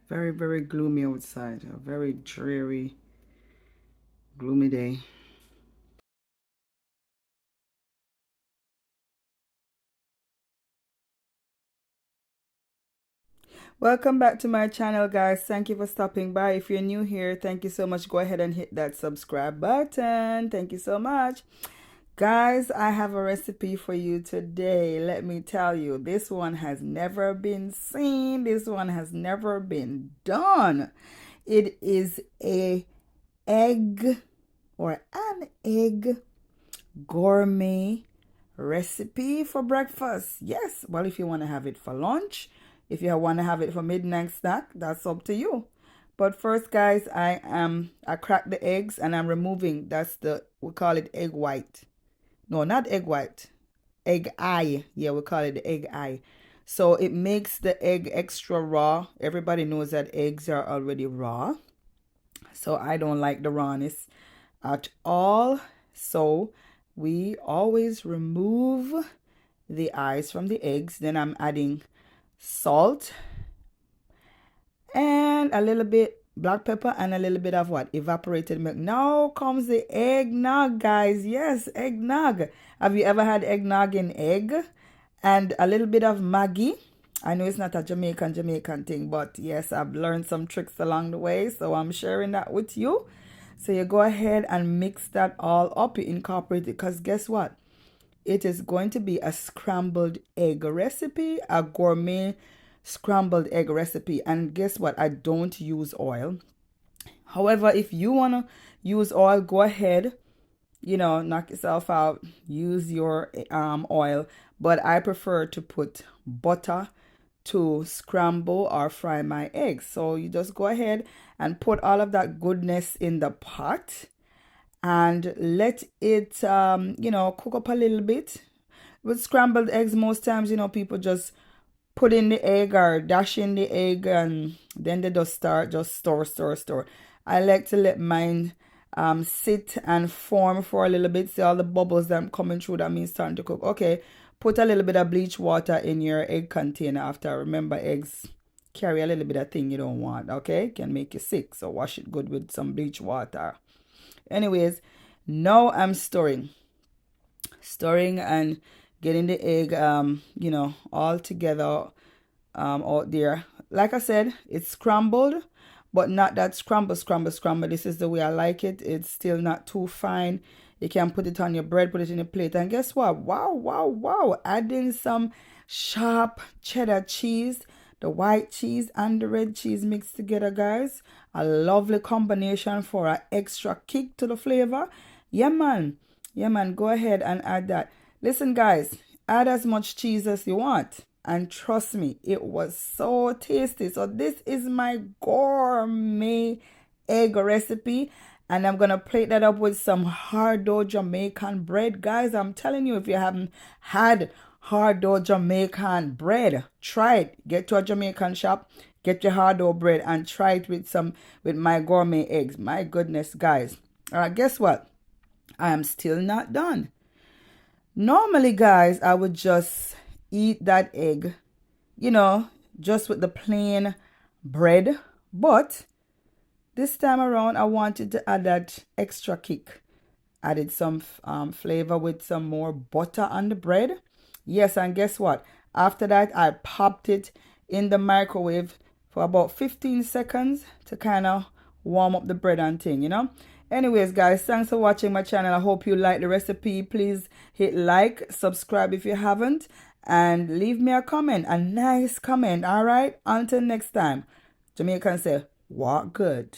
Very, very gloomy outside. A very dreary, gloomy day. Welcome back to my channel, guys. Thank you for stopping by. If you're new here, thank you so much. Go ahead and hit that subscribe button. Thank you so much. Guys, I have a recipe for you today. Let me tell you, this one has never been seen. This one has never been done. It is a egg or an egg gourmet recipe for breakfast. Yes, well, if you want to have it for lunch, if you want to have it for midnight snack, that's up to you. But first, guys, I cracked the eggs and I'm removing, that's the, we call it egg white. No, not egg white. Egg eye. Yeah, we call it the egg eye. So it makes the egg extra raw. Everybody knows that eggs are already raw. So I don't like the rawness at all. So we always remove the eyes from the eggs. Then I'm adding salt and a little bit black pepper and a little bit of what? Evaporated milk. Now comes the eggnog, guys. Yes, eggnog. Have you ever had eggnog in egg? And a little bit of Maggi. I know it's not a Jamaican thing, but yes, I've learned some tricks along the way, so I'm sharing that with you. So you go ahead and mix that all up. You incorporate it because guess what? It is going to be a scrambled egg recipe, a gourmet scrambled egg recipe. And guess what? I don't use oil. However, if you want to use oil, go ahead, knock yourself out, use your oil. But I prefer to put butter to scramble or fry my eggs. So you just go ahead and put all of that goodness in the pot and let it, cook up a little bit. With scrambled eggs, most times, people just put in the egg or dash in the egg and then they just store. I like to let mine sit and form for a little bit. See all the bubbles that I'm coming through, that means starting to cook. Okay, put a little bit of bleach water in your egg container after. Remember, eggs carry a little bit of thing you don't want, okay? Can make you sick, so wash it good with some bleach water. Anyways, now I'm stirring and getting the egg all together out there. Like I said, it's scrambled, but not that scramble. This is the way I like it. It's still not too fine. You can put it on your bread, put it in a plate, and guess what? Wow. Adding some sharp cheddar cheese, the white cheese and the red cheese mixed together, guys. A lovely combination for an extra kick to the flavor. Yeah, man. Go ahead and add that. Listen, guys, add as much cheese as you want. And trust me, it was so tasty. So this is my gourmet egg recipe. And I'm going to plate that up with some hard dough Jamaican bread. Guys, I'm telling you, if you haven't had hard dough Jamaican bread, try it. Get to a Jamaican shop, get your hard dough bread and try it with my gourmet eggs. My goodness, guys. All right, guess what? I am still not done. Normally, guys, I would just eat that egg, just with the plain bread. But this time around, I wanted to add that extra kick. Added some flavor with some more butter on the bread. Yes, and guess what? After that, I popped it in the microwave for about 15 seconds to kind of warm up the bread and thing, Anyways, guys, thanks for watching my channel. I hope you like the recipe. Please hit like, subscribe if you haven't, and leave me a comment, a nice comment, all right? Until next time, Jamaican say, walk good.